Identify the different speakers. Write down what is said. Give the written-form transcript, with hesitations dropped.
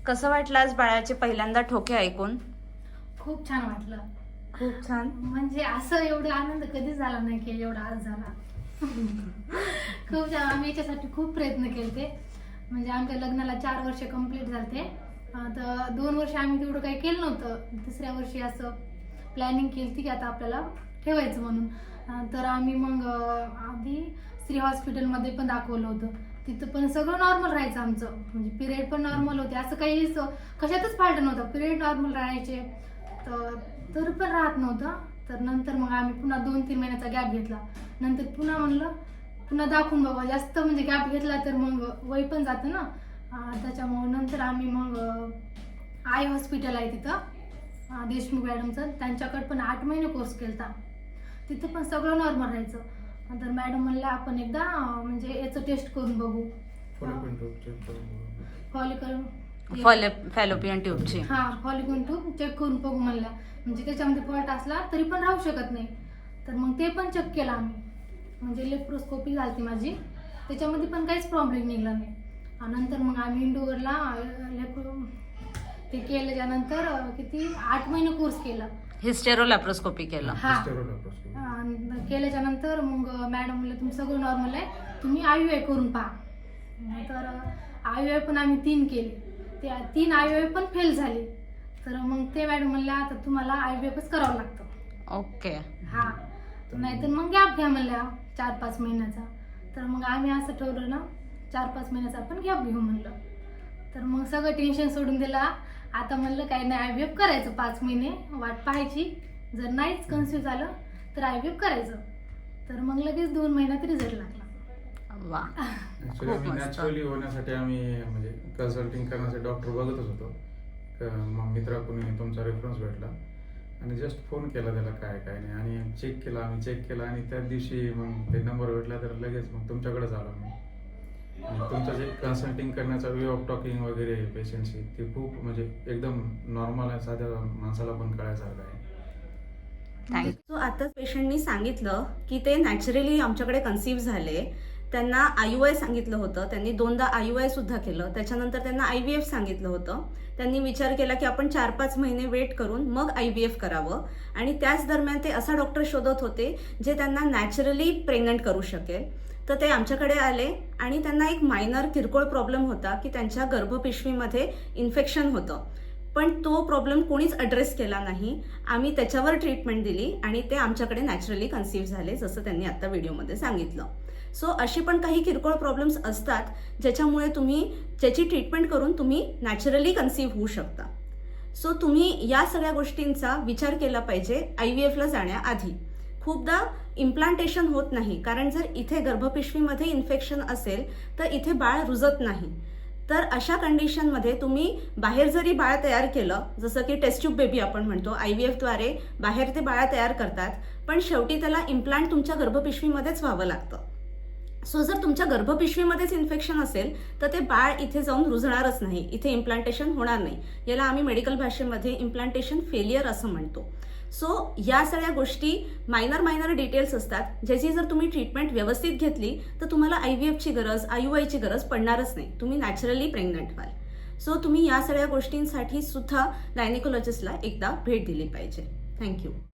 Speaker 1: कसं वाटलं आज बाळाचे पहिल्यांदा ठोके ऐकून?
Speaker 2: खूप छान वाटलं.
Speaker 1: खूप छान.
Speaker 2: म्हणजे असं एवढा आनंद कधीच झाला नाही की एवढा आज झाला. खूप छान. आम्ही याच्यासाठी खूप प्रयत्न केले. म्हणजे आमच्या लग्नाला 4 वर्ष कंप्लीट झाले. तर 2 वर्ष आम्ही तेवढं काही केलं नव्हतं. तिसऱ्या वर्षी असं प्लॅनिंग केली की आता आपल्याला ठेवायचं म्हणून. तर आम्ही मग आधी श्री हॉस्पिटलमध्ये पण दाखवलं होतं. तिथं पण सगळं नॉर्मल राहायचं आमचं. म्हणजे पिरियड पण नॉर्मल होते. असं काही कशातच फाल्ट नव्हतं. पिरियड नॉर्मल राहायचे तर पण राहत नव्हतं. तर नंतर मग आम्ही पुन्हा 2-3 महिन्याचा गॅप घेतला. नंतर पुन्हा म्हणलं पुन्हा दाखवून बघा. जास्त म्हणजे गॅप घेतला तर मग वय पण जातं ना. त्याच्यामुळे नंतर आम्ही मग आय हॉस्पिटल आहे तिथं देशमुख मॅडमचं, त्यांच्याकडे पण 8 महिने कोर्स केला. तिथं पण सगळं नॉर्मल राहायचं. तर मॅडम म्हणलं आपण एकदा म्हणजे याचं टेस्ट करून बघू.
Speaker 1: फॅलोपियन ट्यूबची.
Speaker 2: फॉलिकन ट्यूब चेक करून बघू म्हणल्या. म्हणजे त्याच्यामध्ये फॉल्ट असला तरी पण राहू शकत नाही. तर मग ते पण चेक केलं आम्ही. म्हणजे लेप्रोस्कोपी झाली माझी. त्याच्यामध्ये पण काहीच प्रॉब्लेम निघाला नाही. नंतर मग आम्ही इंडोरला ते केल्याच्यानंतर किती 8 महिने कोर्स केला.
Speaker 1: हिस्टेरोलॅप्रोस्कोपी केलं.
Speaker 2: केल्याच्या नंतर मग मॅडम म्हणलं तुम्ही सगळं नॉर्मल आहे, तुम्ही IUI करून पहा. तर IUI पण आम्ही 3 केले. ते 3 IUI पण फेल झाले. तर मग ते मॅडम म्हणल्या आता तुम्हाला IVFच करावं लागतं.
Speaker 1: ओके.
Speaker 2: नाहीतर मग गॅप घ्या म्हणल्या 4-5 महिन्याचा. तर मग आम्ही असं ठरवलं ना 4-5 महिन्याचा आपण गॅप घेऊ म्हणलं. तर मग सगळं टेन्शन सोडून दिला. आता म्हणलं काही नाही IVF करायचं. 5 महिने वाट पाहायची. जर नाहीच कन्सिव्ह झालं तर IVF करायचं. तर मग लगेच 2 महिन्यात रिझल्ट लागला.
Speaker 1: वा.
Speaker 3: ऍक्च्युली नॅचरली होण्यासाठी आम्ही म्हणजे कन्सल्टिंग करण्यासाठी डॉक्टर बघतच होतो. मग मित्राकडून तुमचा रेफरन्स भेटला आणि जस्ट फोन केला त्याला काय नाही आणि चेक केला आणि त्या दिवशी मग ते नंबर भेटला तर लगेच मग तुमच्याकडेच आलो मी. आणि तुमचं जे कन्सल्टिंग करण्याचा वे ऑफ टॉकिंग वगैरे पेशंटशी ते खूप म्हणजे एकदम नॉर्मल आहे, साध्या माणसाला पण कळायसारखं आहे.
Speaker 1: थँक्यू. आताच पेशंटनी सांगितलं की ते नॅचरली आमच्याकडे कन्सीव्ह झाले. त्यांना IUI सांगितलं होतं. त्यांनी 2दा IUI सुद्धा केलं. त्याच्यानंतर त्यांना IVF सांगितलं होतं. त्यांनी विचार केला की आपण 4-5 महिने वेट करून मग IVF करावं. आणि त्याच दरम्यान ते असा डॉक्टर शोधत होते जे त्यांना नॅचरली प्रेग्नंट करू शकेल. तर ते आमच्याकडे आले आणि त्यांना एक मायनर किरकोळ प्रॉब्लेम होता की त्यांच्या गर्भपिशवीमध्ये इन्फेक्शन होतं. पण तो प्रॉब्लेम कोणीच ॲड्रेस केला नाही. आम्ही त्याच्यावर ट्रीटमेंट दिली आणि ते आमच्याकडे नॅचरली कन्सीव्ह झाले, जसं त्यांनी आता व्हिडिओमध्ये सांगितलं. सो अशी पण काही किरकोळ प्रॉब्लेम्स असतात ज्याच्यामुळे ज्याची ट्रीटमेंट करून तुम्ही नॅचरली कन्सीव्ह होऊ शकता. सो तुम्ही या सगळ्या गोष्टींचा विचार केला पाहिजे IVFला जाण्याआधी. खूपदा इम्प्लांटेशन होत नाही, कारण जर इथे गर्भपिशवीमध्ये इन्फेक्शन असेल तर इथे बाळ रुजत नाही. तर अशा कंडिशनमध्ये तुम्ही बाहेर जरी बाळ तयार केलं, जसं की टेस्ट ट्यूब बेबी आपण म्हणतो, IVFद्वारे बाहेर ते बाळ तयार करतात, पण शेवटी त्याला इम्प्लांट तुमच्या गर्भपिशवीमध्येच व्हावं लागतं. सो जर तुमच्या गर्भपिशवीमध्येच इन्फेक्शन असेल तर ते बाळ इथे जाऊन रुजणारच नाही, इथे इम्प्लांटेशन होणार नाही. याला आम्ही मेडिकल भाषेमध्ये इम्प्लांटेशन फेलियर असं म्हणतो. सो या सगळ्या गोष्टी मायनर डिटेल्स असतात, ज्याची जर तुम्ही ट्रीटमेंट व्यवस्थित घेतली तर तुम्हाला IVFची गरज, IUIची गरज पडणारच नाही. तुम्ही नॅचरली प्रेग्नंट व्हाल. सो तुम्ही या सगळ्या गोष्टींसाठी सुद्धा गायनेकोलॉजिस्टला एकदा भेट दिली पाहिजे. थँक्यू.